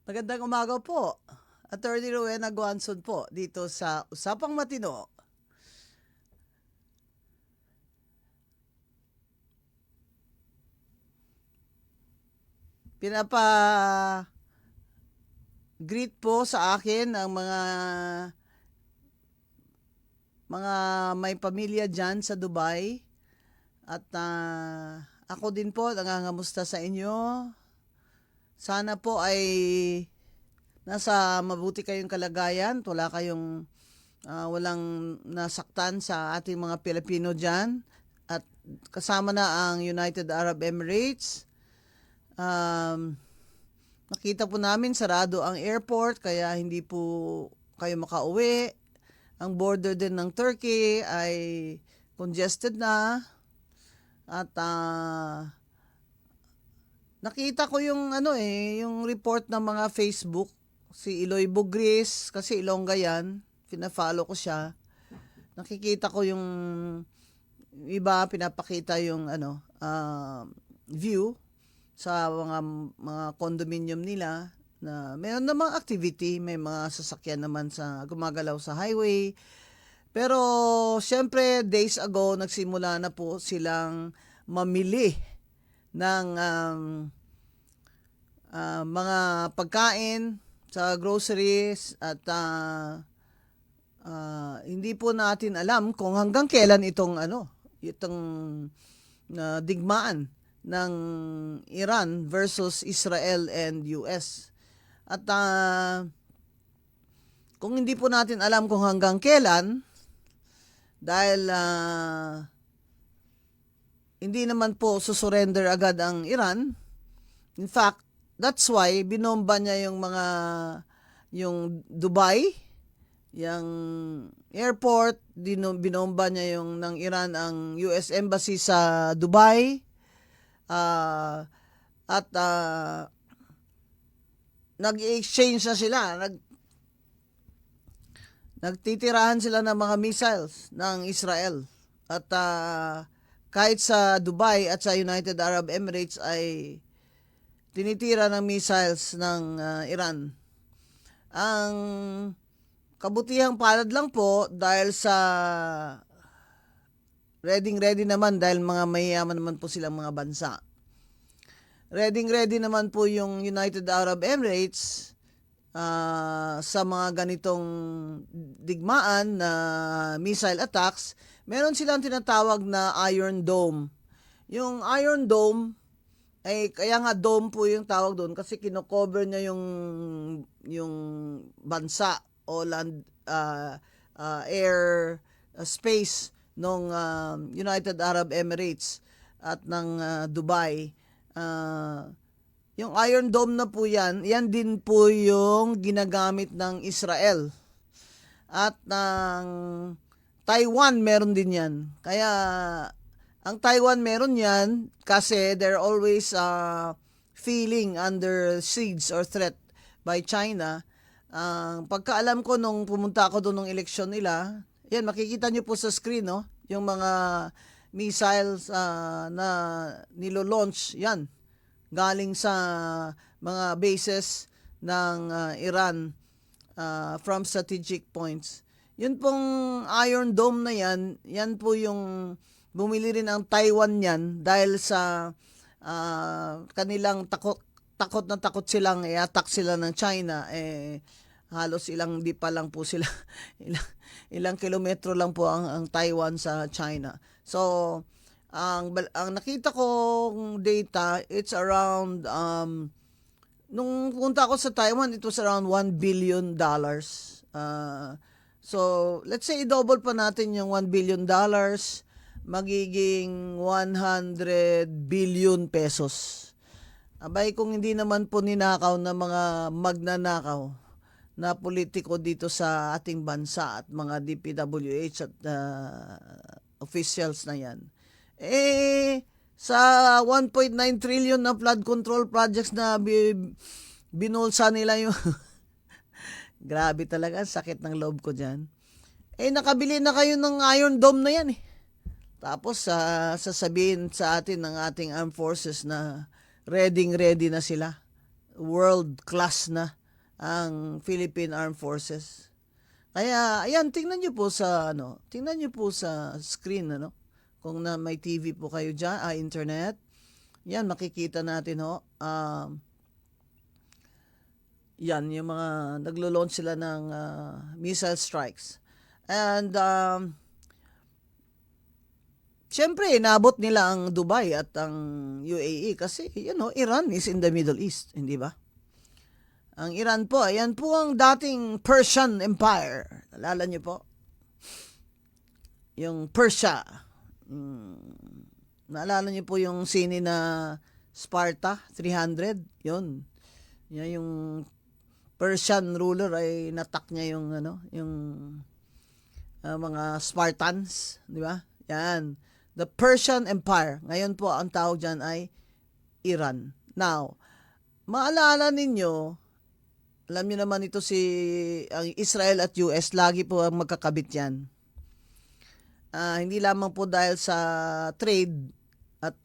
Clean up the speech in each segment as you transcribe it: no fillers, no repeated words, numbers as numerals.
Magandang umaga po. Attorney Rowena Guanzon po dito sa Usapang Matino. Pinapa-greet po sa akin ang mga may pamilya dyan sa Dubai. At ako din po nangangamusta sa inyo. Sana po ay nasa mabuti kayong kalagayan. Walang nasaktan sa ating mga Pilipino dyan. At kasama na ang United Arab Emirates. Nakita po namin sarado ang airport kaya hindi po kayo makauwi. Ang border din ng Turkey ay congested na. At nakita ko yung report ng mga Facebook, si Eloy Bugris, kasi Ilongga yan, pina-follow ko siya. Nakikita ko yung iba, pinapakita yung view sa mga condominium nila na mayroon namang activity, may mga sasakyan naman sa gumagalaw sa highway. Pero syempre days ago nagsimula na po silang mamili ng mga pagkain sa groceries at hindi po natin alam kung hanggang kailan itong digmaan ng Iran versus Israel and US. At kung hindi po natin alam kung hanggang kailan, dahil hindi naman po susurrender agad ang Iran. In fact, that's why binomba niya yung Dubai, yung airport, binomba niya yung ng Iran ang US Embassy sa Dubai. At nag-exchange na sila, nagtitirahan sila ng mga missiles ng Israel. At kahit sa Dubai at sa United Arab Emirates ay tinitira ng missiles ng Iran. Ang kabutihang palad lang po dahil sa ready naman dahil mga mayayaman naman po silang mga bansa. Ready naman po yung United Arab Emirates sa mga ganitong digmaan na missile attacks. Meron silang tinatawag na Iron Dome. Yung Iron Dome ay kaya nga dome po yung tawag doon kasi kino-cover niya yung bansa o land air space ng United Arab Emirates at ng Dubai. Yung Iron Dome na po yan din po yung ginagamit ng Israel. At ng Taiwan meron din yan. Kaya ang Taiwan meron yan kasi they're always feeling under siege or threat by China. Pagkaalam ko nung pumunta ako doon ng eleksyon nila, yan makikita nyo po sa screen, no? Yung mga missiles na nilo-launch, yan galing sa mga bases ng Iran from strategic points. Yun pong Iron Dome na yan po yung bumili rin ang Taiwan yan dahil sa kanilang takot na takot silang i-attack sila ng China. Halos di pa lang po sila, ilang kilometro lang po ang Taiwan sa China. So, ang nakita kong data, it's around, nung punta ako sa Taiwan, it was around $1 billion. So, let's say i-double pa natin yung $1 billion, magiging 100 billion pesos. Abay, kung hindi naman po ninakaw na mga magnanakaw na politiko dito sa ating bansa at mga DPWH at officials na yan. Sa 1.9 trillion na flood control projects na binulsa nila yung grabe talaga, sakit ng loob ko dyan. Nakabili na kayo ng Iron Dome na yan. Tapos sasabihin sa atin ng ating armed forces na ready na sila. world class na ang Philippine Armed Forces. Kaya ayan, tingnan niyo po sa screen kung na may TV po kayo diyan, internet. Yan makikita natin yan yung mga naglo-launch sila ng missile strikes. And syempre, inabot nila ang Dubai at ang UAE kasi, Iran is in the Middle East, hindi ba? Ang Iran po, ayan po ang dating Persian Empire. Alala niyo po? Yung Persia. Naalala niyo po yung sine na Sparta 300? Yun. Yan yung Persian ruler ay natak niya yung mga Spartans, di ba? Yan. The Persian Empire. Ngayon po ang tawag diyan ay Iran. Now, maalala ninyo, alam niyo naman ito ang Israel at US, lagi po ang magkakabit yan. Hindi lamang po dahil sa trade at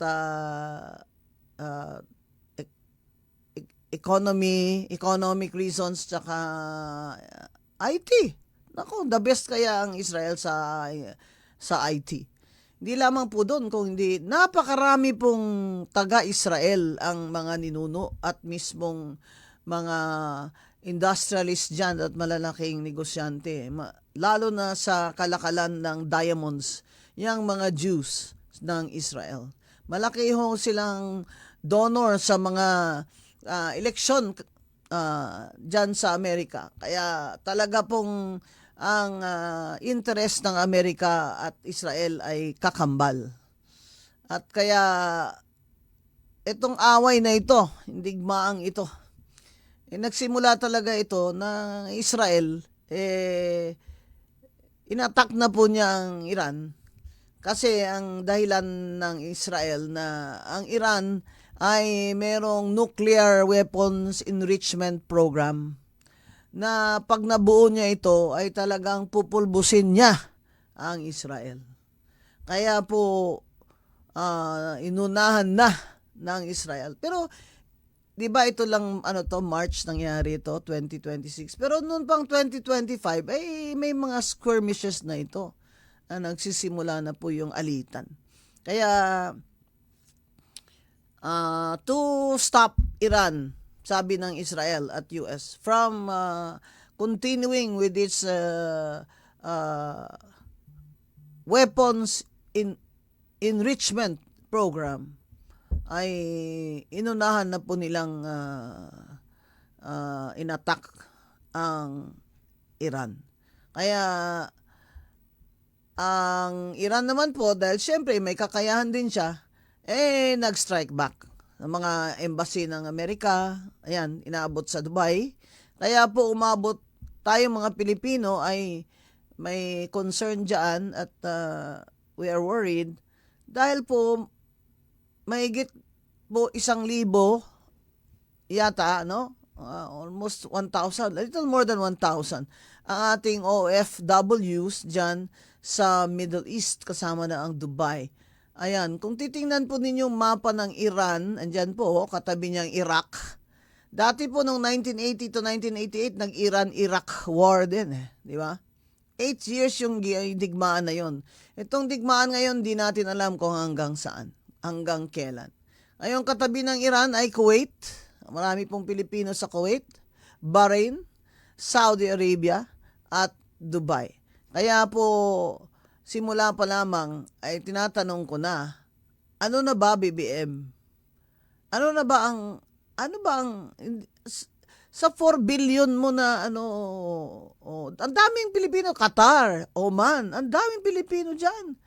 economic reasons, tsaka IT. Nako, the best kaya ang Israel sa IT. Hindi lamang po doon, kung hindi, napakarami pong taga-Israel ang mga ninuno at mismong mga industrialist dyan at malalaking negosyante. Lalo na sa kalakalan ng diamonds, yung mga Jews ng Israel. Malaki ho silang donor sa mga eleksyon dyan sa Amerika. Kaya talaga pong ang interest ng Amerika at Israel ay kakambal. At kaya itong away na ito, digmaang ito, nagsimula talaga ito ng Israel, inattack na po niya ang Iran. Kasi ang dahilan ng Israel na ang Iran ay merong nuclear weapons enrichment program na pag nabuo niya ito ay talagang pupulbusin niya ang Israel. Kaya po inunahan na ng Israel. Pero 'di ba ito lang March nangyari ito, 2026. Pero noon pang 2025 ay may mga skirmishes na ito. Nagsisimula na po yung alitan. Kaya to stop Iran, sabi ng Israel at US, from continuing with its weapons enrichment program, ay inunahan na po nilang inattack ang Iran. Kaya ang Iran naman po, dahil syempre may kakayahan din siya, nag-strike back ng mga embassy ng Amerika. Ayan, inaabot sa Dubai. Kaya po umabot tayo mga Pilipino ay may concern dyan at we are worried dahil po mahigit po 1,000 yata, almost 1,000, a little more than 1,000 ang ating OFWs dyan sa Middle East, kasama na ang Dubai. Ayan, kung titingnan po ninyo mapa ng Iran, andyan po, katabi niyang Iraq. Dati po noong 1980 to 1988, nag-Iran-Iraq war din, di ba? 8 years yung digmaan na yon. Itong digmaan ngayon, di natin alam kung hanggang saan, hanggang kailan. Ngayon, katabi ng Iran ay Kuwait. Marami pong Pilipino sa Kuwait, Bahrain, Saudi Arabia, at Dubai. Kaya po, simula pa lamang ay tinatanong ko na, ano na ba BBM? Ano ba ang sa 4 billion mo na ang daming Pilipino, Qatar, Oman, ang daming Pilipino diyan.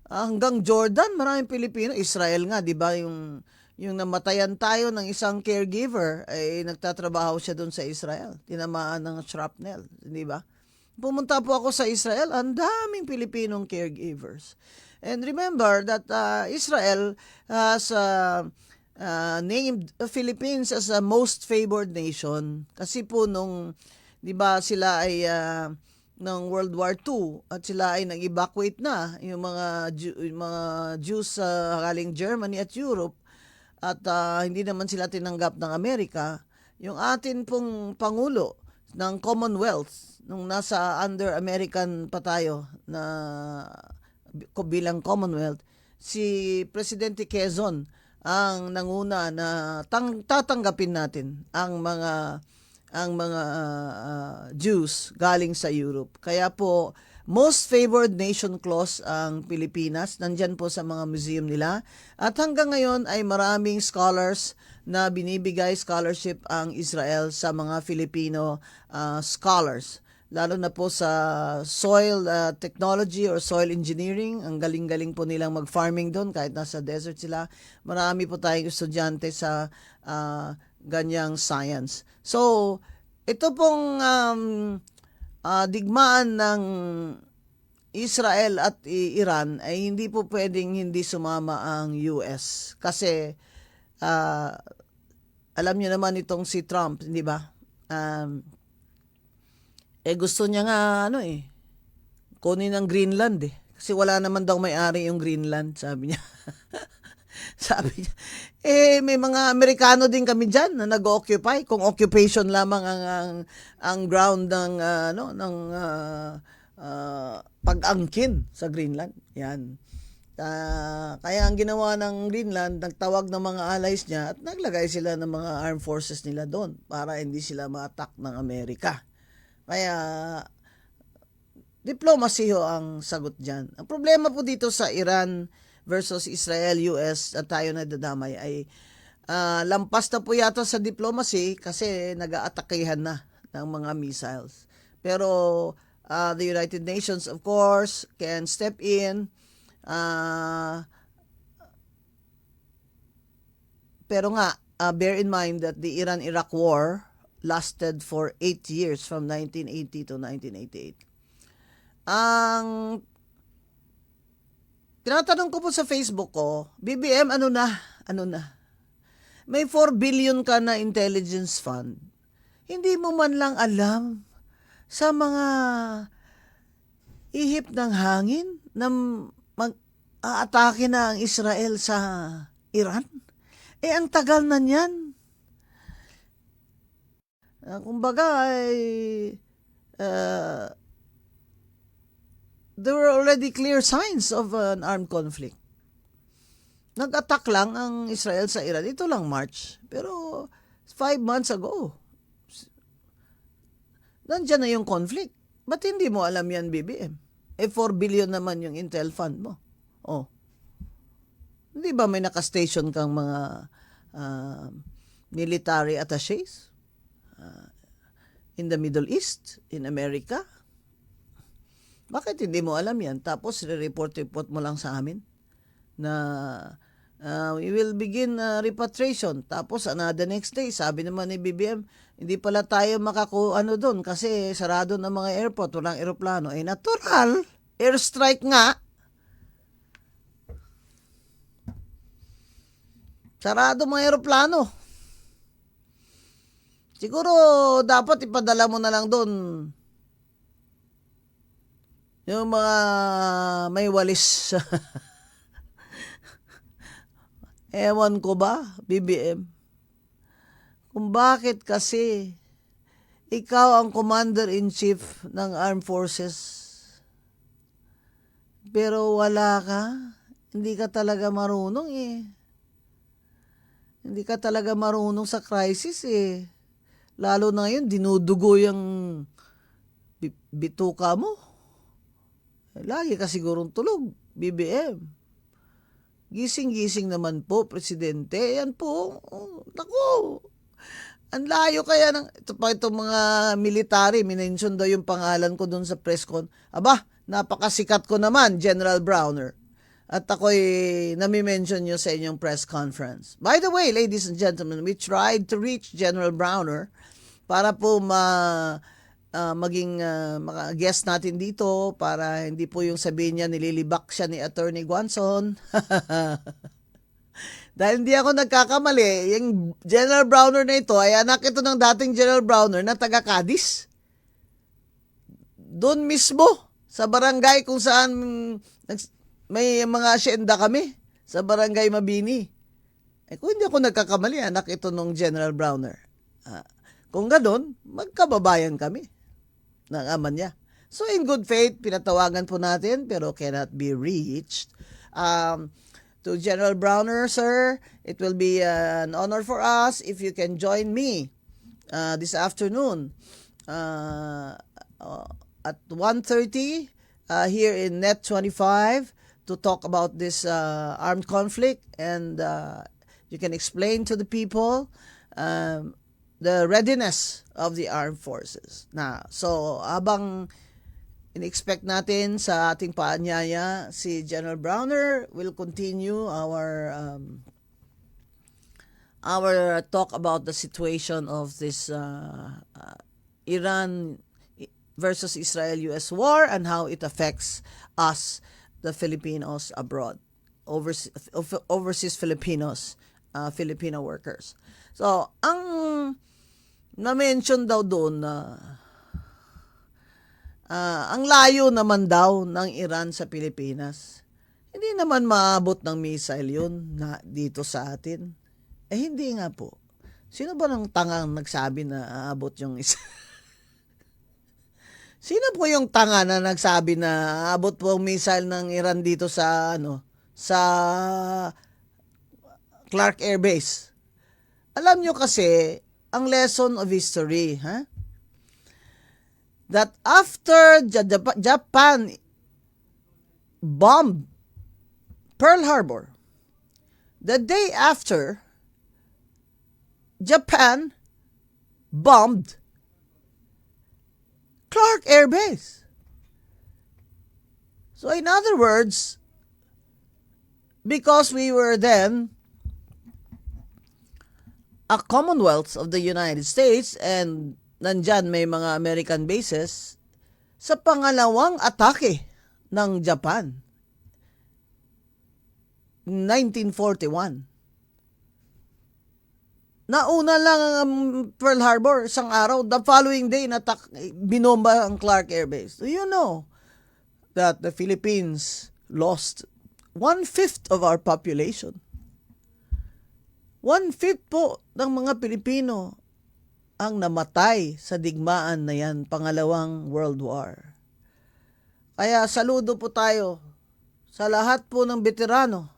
Hanggang Jordan, maraming Pilipino, Israel nga, 'di ba, yung namatayan tayo ng isang caregiver ay nagtatrabaho siya doon sa Israel. Tinamaan ng shrapnel, 'di ba? Pumunta po ako sa Israel, ang daming Pilipinong caregivers. And remember that Israel has named Philippines as a most favored nation. Kasi po nung, di ba, sila ay ng World War II at sila ay nag-evacuate na, yung mga Jews galing Germany at Europe, at hindi naman sila tinanggap ng Amerika. yung atin pong Pangulo ng Commonwealth, nung nasa under American pa tayo na bilang Commonwealth, si Presidente Quezon ang nanguna na tatanggapin natin ang mga Jews galing sa Europe. Kaya po, most favored nation clause ang Pilipinas. Nandyan po sa mga museum nila. At hanggang ngayon ay maraming scholars na binibigay scholarship ang Israel sa mga Filipino scholars. Lalo na po sa soil technology or soil engineering. Ang galing-galing po nilang mag-farming doon kahit nasa desert sila. Marami po tayong estudyante sa ganyang science. So, ito pong digmaan ng Israel at Iran ay hindi po pwedeng hindi sumama ang US. Kasi alam niyo naman itong si Trump, hindi ba? Gusto niya nga kunin ang Greenland eh. Kasi wala naman daw may-ari yung Greenland, sabi niya. Sabi niya. May mga Amerikano din kami diyan na nag-occupy kung occupation lamang ang ground ng pag-angkin sa Greenland. Yan. Kaya ang ginawa ng Greenland, nagtawag ng mga allies niya at naglagay sila ng mga armed forces nila doon para hindi sila ma-attack ng Amerika. Kaya diplomacy ho ang sagot dyan. Ang problema po dito sa Iran versus Israel, US at tayo na dadamay ay lampas na po yata sa diplomacy kasi nag-aatakihan na ng mga missiles. Pero the United Nations of course can step in. Pero nga, bear in mind that the Iran-Iraq War lasted for 8 years from 1980 to 1988. Ang tinatanong ko po sa Facebook ko, BBM, ano na? May 4 billion ka na intelligence fund. Hindi mo man lang alam sa mga ihip ng hangin na mag-aatake na ang Israel sa Iran? Ang tagal na niyan. Kumbaga ay there were already clear signs of an armed conflict. Nag-attack lang ang Israel sa Iran. Ito lang March. Pero 5 months ago, nandiyan na yung conflict. Ba't hindi mo alam yan, BBM? 4 billion naman yung intel fund mo. Hindi ba may nakastation kang mga military attaches in the Middle East, in America? Bakit hindi mo alam yan? Tapos report mo lang sa amin na we will begin repatriation. Tapos the next day, sabi naman ni BBM, hindi pala tayo doon kasi sarado ng mga airport, walang eroplano. Natural, airstrike nga. Sarado mga eroplano. Siguro dapat ipadala mo na lang doon yung mga may walis. Ewan ko ba, BBM? Kung bakit kasi ikaw ang commander-in-chief ng armed forces pero wala ka, hindi ka talaga marunong Hindi ka talaga marunong sa crisis Lalo na ngayon, dinudugo yung bituka mo. Lagi ka sigurong tulog, BBM. Gising-gising naman po, Presidente. Yan po. Naku. Ang layo kaya ng itong mga military. Minention daw yung pangalan ko dun sa press con. Aba, napakasikat ko naman, General Browner. At ako'y nami-mention nyo sa inyong press conference. By the way, ladies and gentlemen, we tried to reach General Browner para po maging guest natin dito para hindi po yung sabihin niya nililibak siya ni Attorney Guanzon. Dahil hindi ako nagkakamali, yung General Browner na ito ay anak ito ng dating General Browner na taga Cadiz. Doon mismo, sa barangay kung saan may mga asyenda kami, sa barangay Mabini. Kung hindi ako nagkakamali, anak ito ng General Browner. Kung ganun, magkababayan kami ng ama niya. So in good faith, pinatawagan po natin pero cannot be reached. To General Browner, sir, it will be an honor for us if you can join me this afternoon at 1:30 here in Net 25 to talk about this armed conflict, and you can explain to the people the readiness of the armed forces. So habang in-expect natin sa ating paanyaya, si General Browner will continue our talk about the situation of this Iran versus Israel-US war and how it affects us, the Filipinos abroad, overseas Filipinos, Filipino workers. So, ang na-mention daw doon na ang layo naman daw ng Iran sa Pilipinas. Hindi naman maabot ng missile yun na dito sa atin. Hindi nga po. Sino ba ng tangang nagsabi na aabot yung isa? Sino po yung tanga na nagsabi na aabot po ang missile ng Iran dito sa sa Clark Air Base? Alam nyo kasi ang lesson of history, that after Japan bombed Pearl Harbor, the day after, Japan bombed Clark Air Base. So in other words, because we were then a Commonwealth of the United States and nandyan may mga American bases, sa pangalawang atake ng Japan, 1941. Nauna lang ang Pearl Harbor, isang araw. The following day, binomba ang Clark Air Base. Do you know that the Philippines lost 1/5 of our population? 1/5 po ng mga Pilipino ang namatay sa digmaan na yan, pangalawang World War. Kaya saludo po tayo sa lahat po ng veterano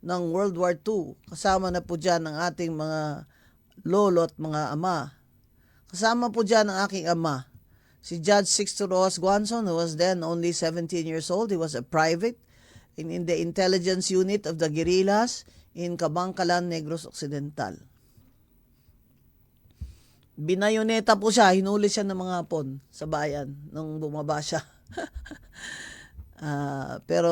ng World War II. Kasama na po dyan ang ating mga lolo at mga ama. Kasama po dyan ang aking ama, si Judge Sixto Rojas Guanzon, who was then only 17 years old. He was a private in the intelligence unit of the guerrillas in Kabangkalan, Negros Occidental. Binayoneta po siya, hinuli siya ng mga Hapon sa bayan nung bumaba siya. Pero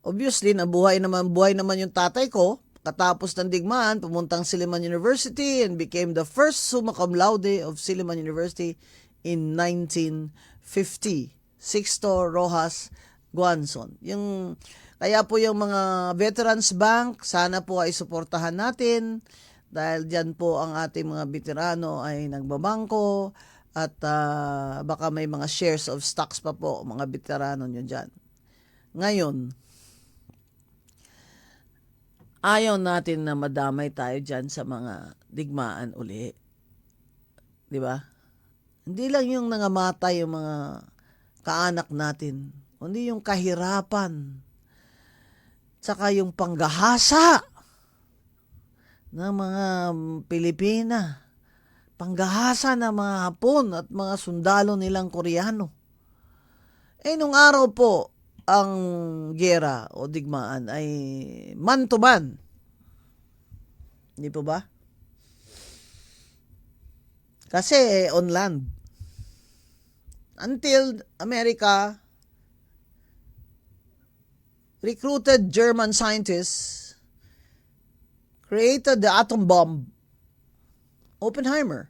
obviously, buhay naman yung tatay ko. Katapos ng digmaan, pumuntang Silliman University and became the first summa cum laude of Silliman University in 1950. Sixto Rojas Guanzon. Kaya po yung mga Veterans Bank, sana po ay suportahan natin dahil dyan po ang ating mga veterano ay nagbabangko at baka may mga shares of stocks pa po mga veterano nyo dyan. Ngayon, ayaw natin na madamay tayo dyan sa mga digmaan uli. Di ba? Hindi lang yung nangamatay yung mga kaanak natin, kundi yung kahirapan, tsaka yung panggahasa ng mga Pilipina, panggahasa ng mga Hapon at mga sundalo nilang Koreano. Nung araw po, ang gera o digmaan ay man to man. Hindi po ba? Kasi on land. Until America recruited German scientists, created the atom bomb. Oppenheimer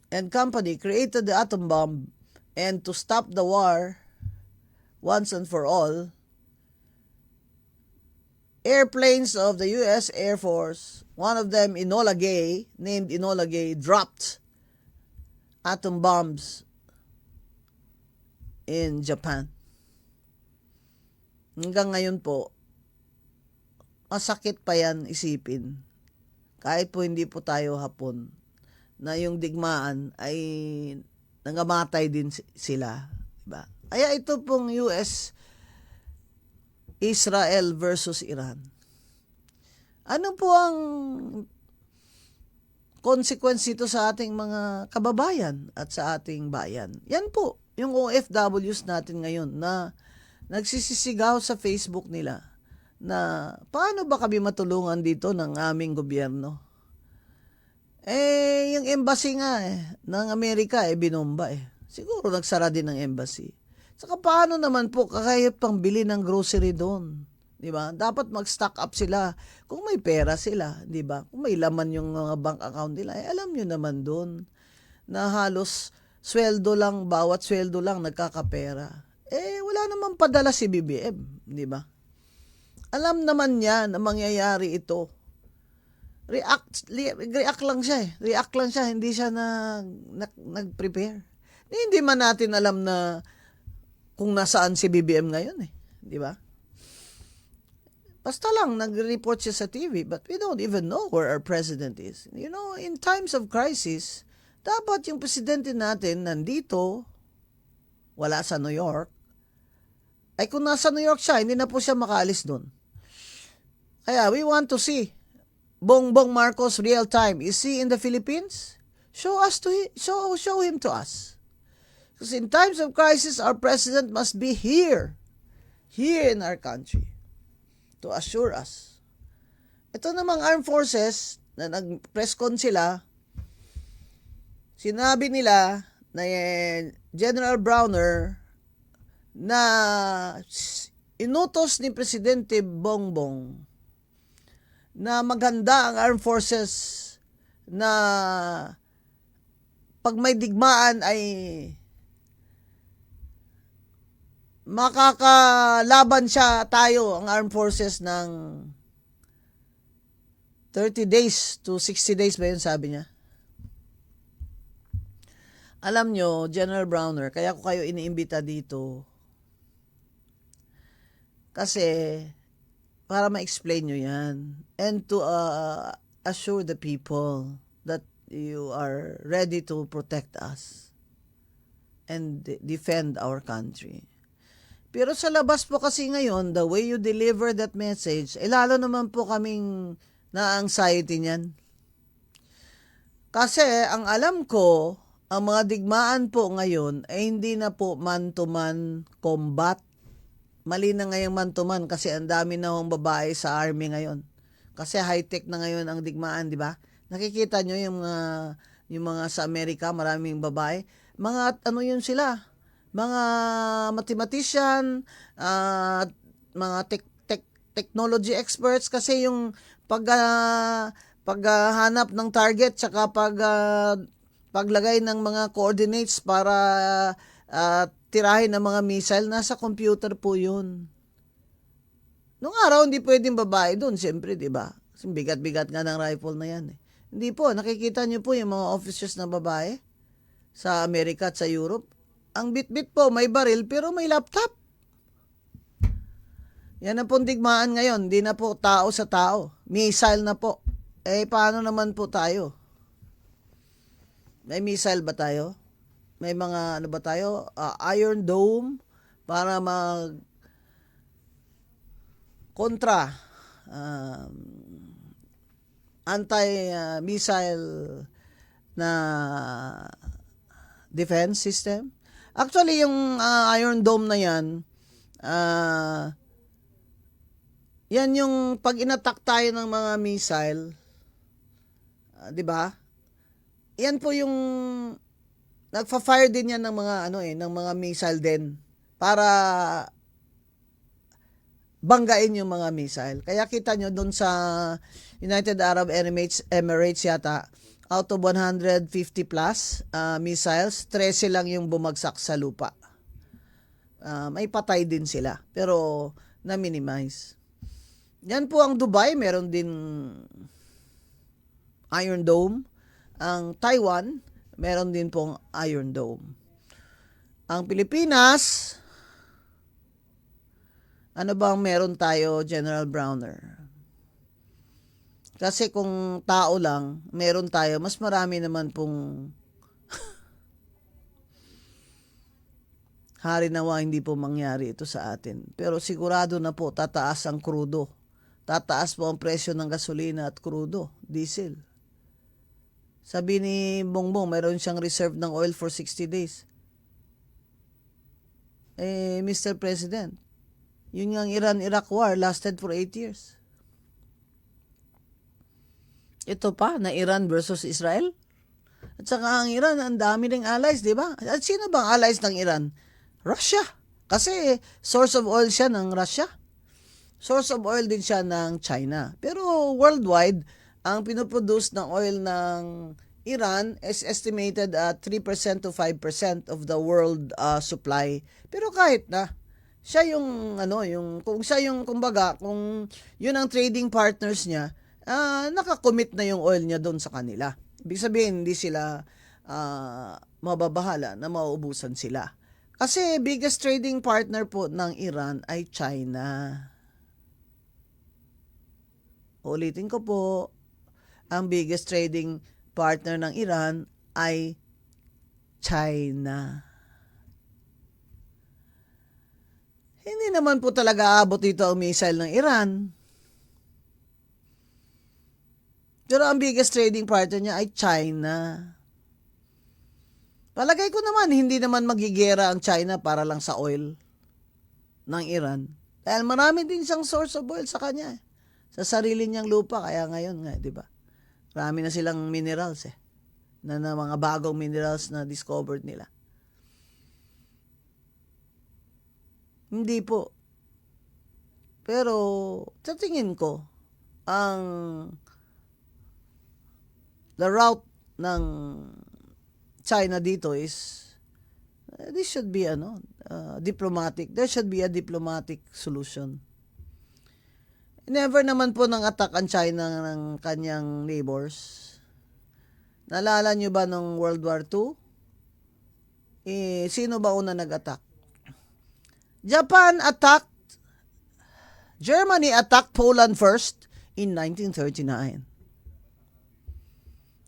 and company created the atom bomb, and to stop the war once and for all, airplanes of the U.S. Air Force, one of them named Enola Gay, dropped atom bombs in Japan. Hanggang ngayon po, masakit pa yan isipin. kahit po hindi po tayo Hapon, na yung digmaan ay nangamatay din sila. Diba? Kaya ito pong US, Israel versus Iran. Ano po ang consequence nito sa ating mga kababayan at sa ating bayan? Yan po, yung OFWs natin ngayon na nagsisisigaw sa Facebook nila na paano ba kami matulungan dito ng aming gobyerno? Yung embassy nga ng Amerika binomba Siguro nagsara din ng embassy. Saka paano naman po kakayat pang bili ng grocery doon? 'Di ba? Dapat mag-stock up sila kung may pera sila, 'di ba? Kung may laman yung mga bank account nila, alam niyo naman doon na halos bawat sweldo lang nagkakapera. Wala namang padala si BBM, 'di ba? Alam naman niya na mangyayari ito. React lang siya React lang siya, hindi siya nag-prepare. Hindi man natin alam na kung nasaan si BBM ngayon di ba? Basta lang nag-report siya sa TV, but we don't even know where our president is. You know, in times of crisis, dapat yung presidente natin nandito, wala sa New York. Kung nasa New York siya, hindi na po siya makaalis doon. Kaya we want to see Bongbong Marcos real time. Is he in the Philippines? Show him to us. Because in times of crisis, our president must be here in our country to assure us. Ito namang armed forces na nag-press con sila, sinabi nila na General Browner na inutos ni Presidente Bongbong na maganda ang armed forces na pag may digmaan ay makakalaban tayo ang armed forces ng 30 days to 60 days ba yun sabi niya? Alam nyo, General Browner, kaya ko kayo iniimbita dito kasi para ma-explain nyo yan and to assure the people that you are ready to protect us and defend our country. Pero sa labas po kasi ngayon, the way you deliver that message, lalo naman po kaming na-anxiety niyan. Kasi ang alam ko, ang mga digmaan po ngayon ay hindi na po man-to-man combat. Mali na ngayong man-to-man kasi ang dami na hong babae sa army ngayon. Kasi high-tech na ngayon ang digmaan, di ba? Nakikita nyo yung mga sa Amerika, maraming babae. Mga yun sila? Mga mathematician, mga technology experts kasi yung paghanap ng target tsaka paglagay ng mga coordinates para tirahin ng mga missile, nasa computer po yun. Noong araw, hindi pwedeng babae doon, siyempre, di ba? Bigat-bigat nga ng rifle na yan. Hindi po, nakikita niyo po yung mga officers na babae sa Amerika at sa Europe. Ang bit-bit po, may baril, pero may laptop. Yan ang pong digmaan ngayon, hindi na po tao sa tao. Missile na po. Paano naman po tayo? May missile ba tayo? May mga ba tayo? Iron Dome para kontra anti-missile na defense system. Actually, yung Iron Dome na yan, yan yung pag inattack tayo ng mga missile, di ba? Yan po yung nagfa-fire din yan ng mga ng mga missile din para banggain yung mga missile. Kaya kita nyo doon sa United Arab Emirates yata, out of 150 plus missiles, 13 lang yung bumagsak sa lupa. May patay din sila, pero na-minimize. Yan po ang Dubai, meron din Iron Dome. Ang Taiwan, meron din pong Iron Dome. Ang Pilipinas, ano bang meron tayo, General Browner? Kasi kung tao lang, meron tayo, mas marami naman pong hari nawa hindi po mangyari ito sa atin. Pero sigurado na po, tataas ang krudo. Tataas po ang presyo ng gasolina at krudo, diesel. Sabi ni Bongbong, meron siyang reserve ng oil for 60 days. Mr. President, yun nga ang Iran-Iraq war lasted for 8 years. Ito pa, na Iran versus Israel. At saka ang Iran, ang dami ring allies, di ba? At sino bang allies ng Iran? Russia. Kasi source of oil siya ng Russia. Source of oil din siya ng China. Pero worldwide, ang pinoproduce ng oil ng Iran is estimated at 3% to 5% of the world supply. Pero kahit na, siya yung kung siya yung kumbaga, kung yun ang trading partners niya, nakakommit na yung oil niya doon sa kanila. Ibig sabihin, hindi sila mababahala na mauubusan sila. Kasi biggest trading partner po ng Iran ay China. Ulitin ko po, ang biggest trading partner ng Iran ay China. Hindi naman po talaga aabot dito ang missile ng Iran. Pero ang biggest trading partner niya ay China. Palagay ko naman, hindi naman magigera ang China para lang sa oil ng Iran. Dahil marami din siyang source of oil sa kanya. Sa sarili niyang lupa, kaya ngayon nga, di ba? Marami na silang minerals na mga bagong minerals na discovered nila. Hindi po. Pero, sa tingin ko, the route ng China dito is this should be diplomatic. There should be a diplomatic solution. Never naman po nang attack ang China ng kanyang neighbors. Naalala nyo ba nung World War II? Sino ba una nag-attack? Germany attacked Poland first in 1939.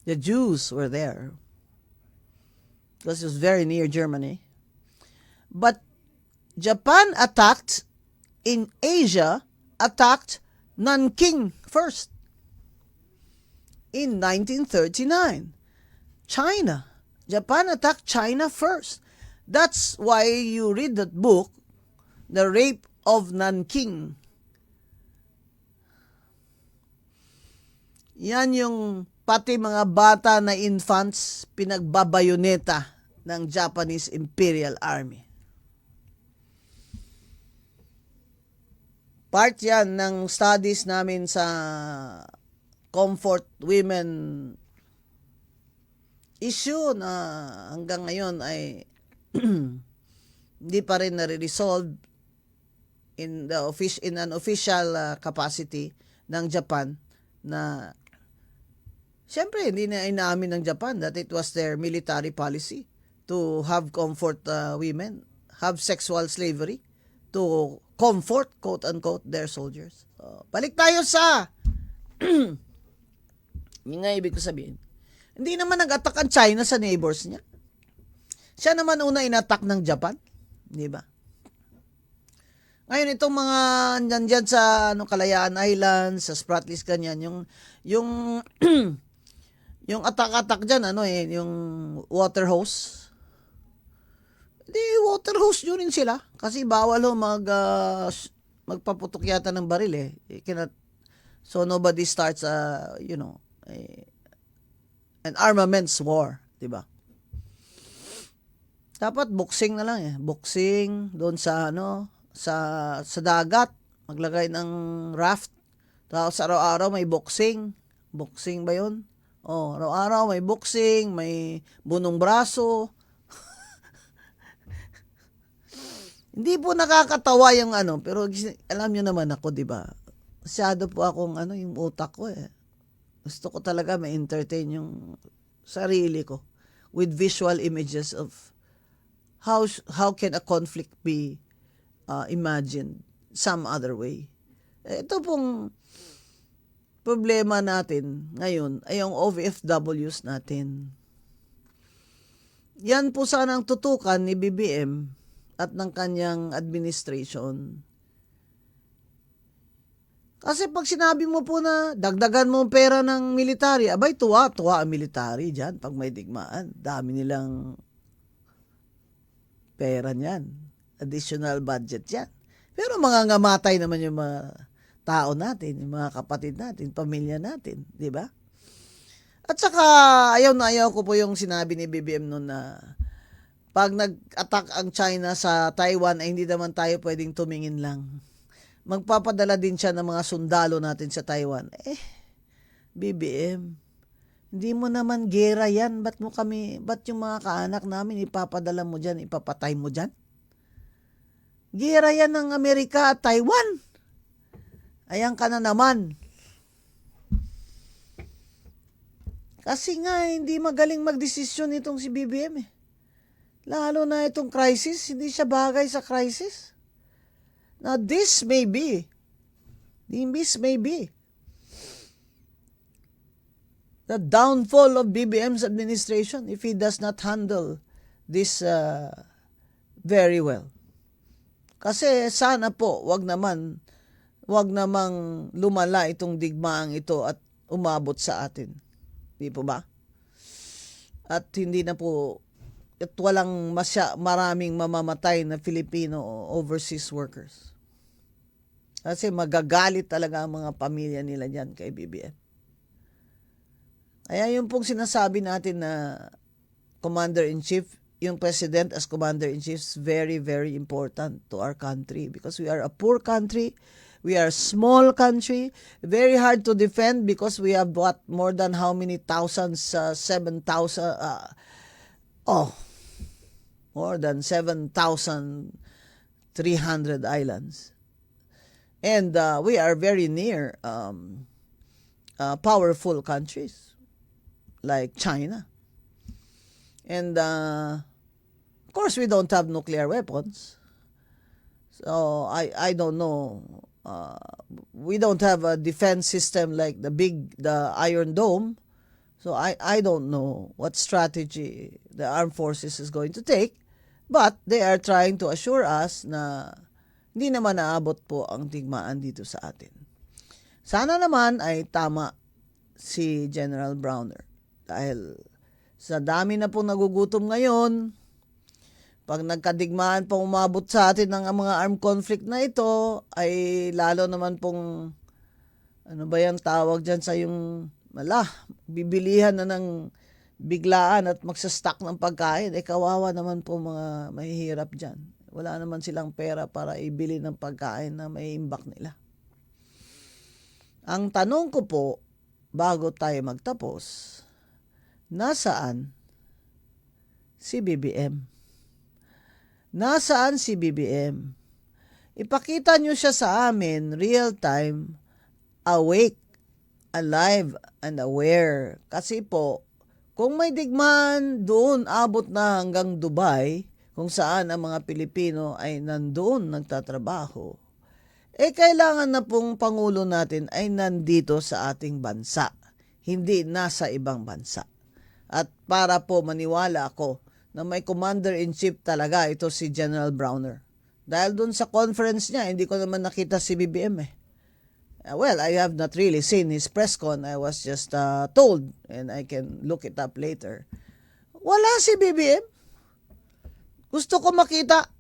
The Jews were there because it was very near Germany. But Japan attacked in Asia, attacked Nanking first in 1939. Japan attacked China first. That's why you read that book, The Rape of Nanking. Yan yung pati mga bata na infants pinagbabayoneta ng Japanese Imperial Army. Part yan ng studies namin sa comfort women issue na hanggang ngayon ay hindi pa rin nare-resolve in an official capacity ng Japan na siyempre, hindi na inaamin ng Japan that it was their military policy to have comfort women, have sexual slavery, to comfort, quote-unquote, their soldiers. So, balik tayo sa, yun nga ibig ko sabihin, hindi naman nag-attack ang China sa neighbors niya. Siya naman una in-attack ng Japan, di ba? Ngayon, itong mga nandyan sa Kalayaan Island, sa Spratlys, ganyan, yung yung attack dyan, yung water hose. Di, water hose nyo rin sila. Kasi bawal magpaputok yata ng baril . So nobody starts, an armaments war. Diba? Dapat boxing na lang . Boxing, doon sa, sa dagat. Maglagay ng raft. Tapos araw-araw may boxing. Boxing ba yun? Araw-araw may boxing, may bunong braso. Hindi po nakakatawa yung pero alam niyo naman ako, 'di ba? Masyado po akong yung utak ko . Gusto ko talaga ma-entertain yung sarili ko with visual images of how can a conflict be imagined some other way. Ito pong problema natin ngayon ay yung OFWs natin. Yan po sana ang tutukan ni BBM at ng kanyang administration. Kasi pag sinabi mo po na dagdagan mo ang pera ng military, abay tuwa ang military dyan pag may digmaan. Dami nilang pera niyan. Additional budget yan. Pero mangangamatay naman yung mga tao natin, yung mga kapatid natin, pamilya natin, di ba? At saka, ayaw ko po yung sinabi ni BBM noon na pag nag-attack ang China sa Taiwan ay hindi naman tayo pwedeng tumingin lang. Magpapadala din siya ng mga sundalo natin sa Taiwan. BBM, hindi mo naman gera yan. Ba't yung mga kaanak namin ipapadala mo dyan, ipapatay mo dyan? Gera yan ng Amerika at Taiwan. Ayan ka na naman. Kasi nga, hindi magaling magdesisyon itong si BBM eh. Lalo na itong crisis, hindi siya bagay sa crisis. Now, this may be the downfall of BBM's administration if he does not handle this very well. Kasi sana po, wag namang lumala itong digmaang ito at umabot sa atin. Di po ba? At hindi na po, at walang maraming mamamatay na Filipino overseas workers. Kasi magagalit talaga ang mga pamilya nila dyan kay BBM. Kaya yung pong sinasabi natin na Commander-in-Chief, yung President as Commander-in-Chief is very, very important to our country because we are a poor country. We are a small country, very hard to defend because we have more than how many thousands, 7,000, more than 7,300 islands. And we are very near powerful countries like China. And of course, we don't have nuclear weapons. So I don't know. We don't have a defense system like the Iron Dome. So I don't know what strategy the armed forces is going to take. But they are trying to assure us na hindi naman naabot po ang digmaan dito sa atin. Sana naman ay tama si General Browner. Dahil sa dami na pong nagugutom ngayon, pag nagkadigmaan pong umabot sa atin ng mga armed conflict na ito, ay lalo naman pong, ano ba yung tawag dyan sa yung, bibilihan na ng biglaan at magsastock ng pagkain, kawawa naman po mga mahihirap dyan. Wala naman silang pera para ibili ng pagkain na may imbak nila. Ang tanong ko po, bago tayo magtapos, nasaan si BBM? Nasaan si BBM? Ipakita nyo siya sa amin, real time, awake, alive, and aware. Kasi po, kung may digmaan doon, abot na hanggang Dubai, kung saan ang mga Pilipino ay nandoon nagtatrabaho, kailangan na pong Pangulo natin ay nandito sa ating bansa, hindi nasa ibang bansa. At para po maniwala ako na may Commander-in-Chief talaga ito si General Browner. Dahil doon sa conference niya, hindi ko naman nakita si BBM Well, I have not really seen his press con. I was just told, and I can look it up later. Wala si BBM. Gusto ko makita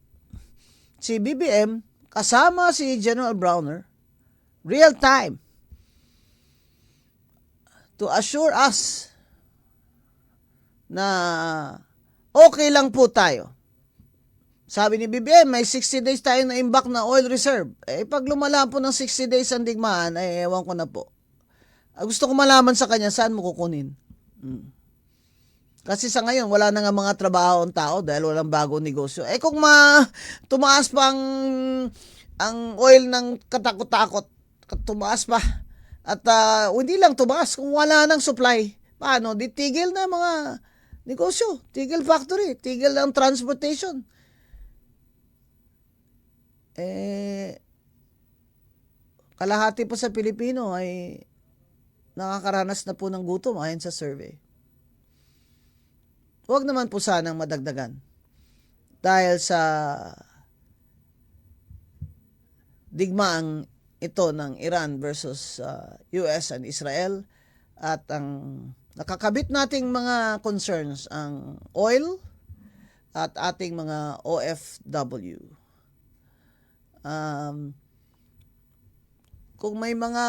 si BBM kasama si General Browner, real time, to assure us na okay lang po tayo. Sabi ni BBM, may 60 days tayo na imbak na oil reserve. Pag lumala po ng 60 days ang digmaan, ewan ko na po. Gusto ko malaman sa kanya, saan mo kukunin? Kasi sa ngayon, wala na nga mga trabaho ang tao dahil walang bagong negosyo. Kung tumaas pa ang oil ng katakot-takot, tumaas pa. At hindi lang tumaas, kung wala nang supply, paano? Di tigil na mga negosyo, tigil factory, tigil ang transportation. Kalahati pa sa Pilipino ay nakakaranas na po ng gutom ayon sa survey. Huwag naman po sanang madagdagan dahil sa digmaang ito ng Iran versus US and Israel at ang nakakabit nating mga concerns ang oil at ating mga OFW. Kung may mga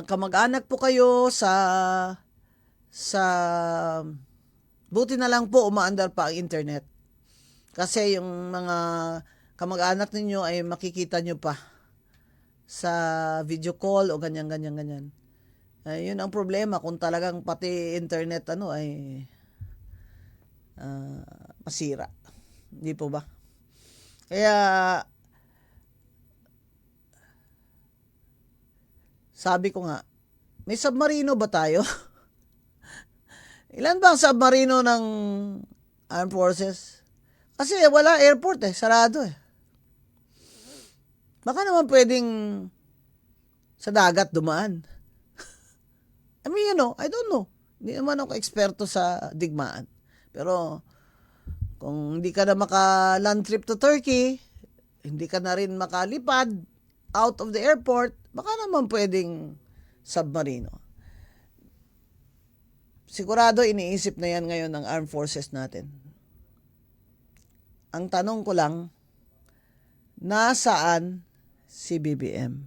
kamag-anak po kayo sa buti na lang po umaandar pa ang internet. Kasi yung mga kamag-anak ninyo ay makikita nyo pa sa video call o ganyan. Yun ang problema kung talagang pati internet ay masira. Hindi po ba? Kaya sabi ko nga, may submarino ba tayo? Ilan ba ang submarino ng Armed Forces? Kasi wala airport sarado Baka naman pwedeng sa dagat dumaan. I mean, I don't know. Hindi naman ako eksperto sa digmaan. Pero kung hindi ka na maka-land trip to Turkey, hindi ka na rin makalipad out of the airport, baka naman pwedeng submarino. Sigurado iniisip na yan ngayon ng armed forces natin. Ang tanong ko lang, nasaan si BBM?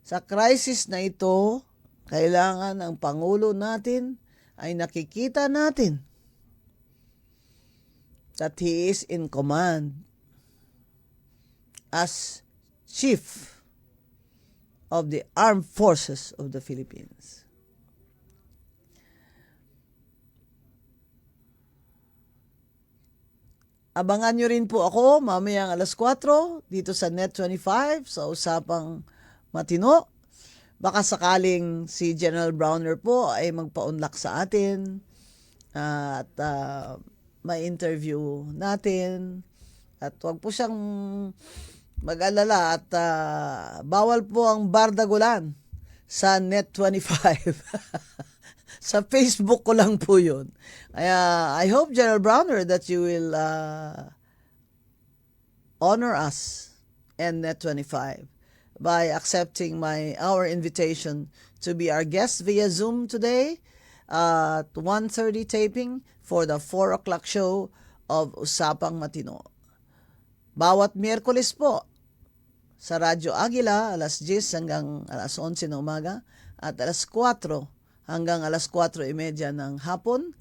Sa crisis na ito, kailangan ang Pangulo natin ay nakikita natin that he is in command as Chief of the Armed Forces of the Philippines. Abangan nyo rin po ako mamayang alas 4 dito sa Net25 sa Usapang Matino. Baka sakaling si General Browner po ay magpa-unlock sa atin at may interview natin. At huwag po siyang mag-alala at bawal po ang bardagulan sa Net25. Sa Facebook ko lang po yun. Kaya I hope, General Browner, that you will honor us and Net25 by accepting our invitation to be our guest via Zoom today at 1:30 taping for the 4 o'clock show of Usapang Matino. Bawat Miyerkules po sa Radyo Agila, alas 10 hanggang alas 11 ng umaga at alas 4 hanggang alas 4:30 ng hapon.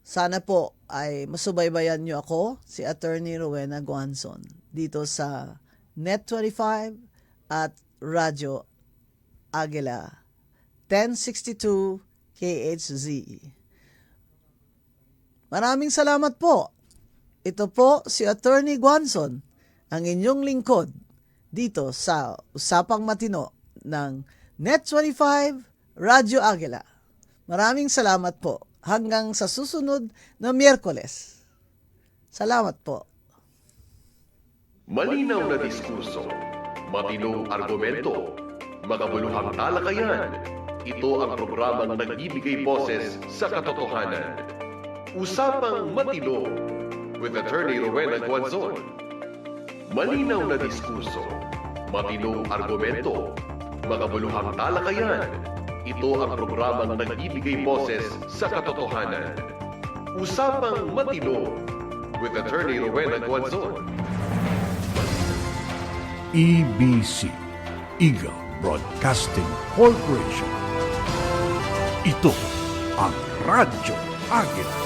Sana po ay masubaybayan nyo ako, si Attorney Rowena Guanzon, dito sa Net25 at Radyo Agila 1062 KHZ. Maraming salamat po. Ito po si Attorney Guanzon, ang inyong lingkod dito sa Usapang Matino ng Net25 Radyo Agila. Maraming salamat po. Hanggang sa susunod na Miyerkules. Salamat po. Malinaw na diskurso, matinong argumento, makabuluhang talakayan. Ito ang programang nagbibigay boses sa katotohanan. Usapang Matino with Attorney Rowena Guanzon. Malinaw na diskurso, matinong argumento, makabuluhang talakayan. Ito ang programang nagbibigay boses sa katotohanan. Usapang Matino with Attorney Rowena Guanzon. EBC, Eagle Broadcasting Corporation. Ito ang Radyo Agila.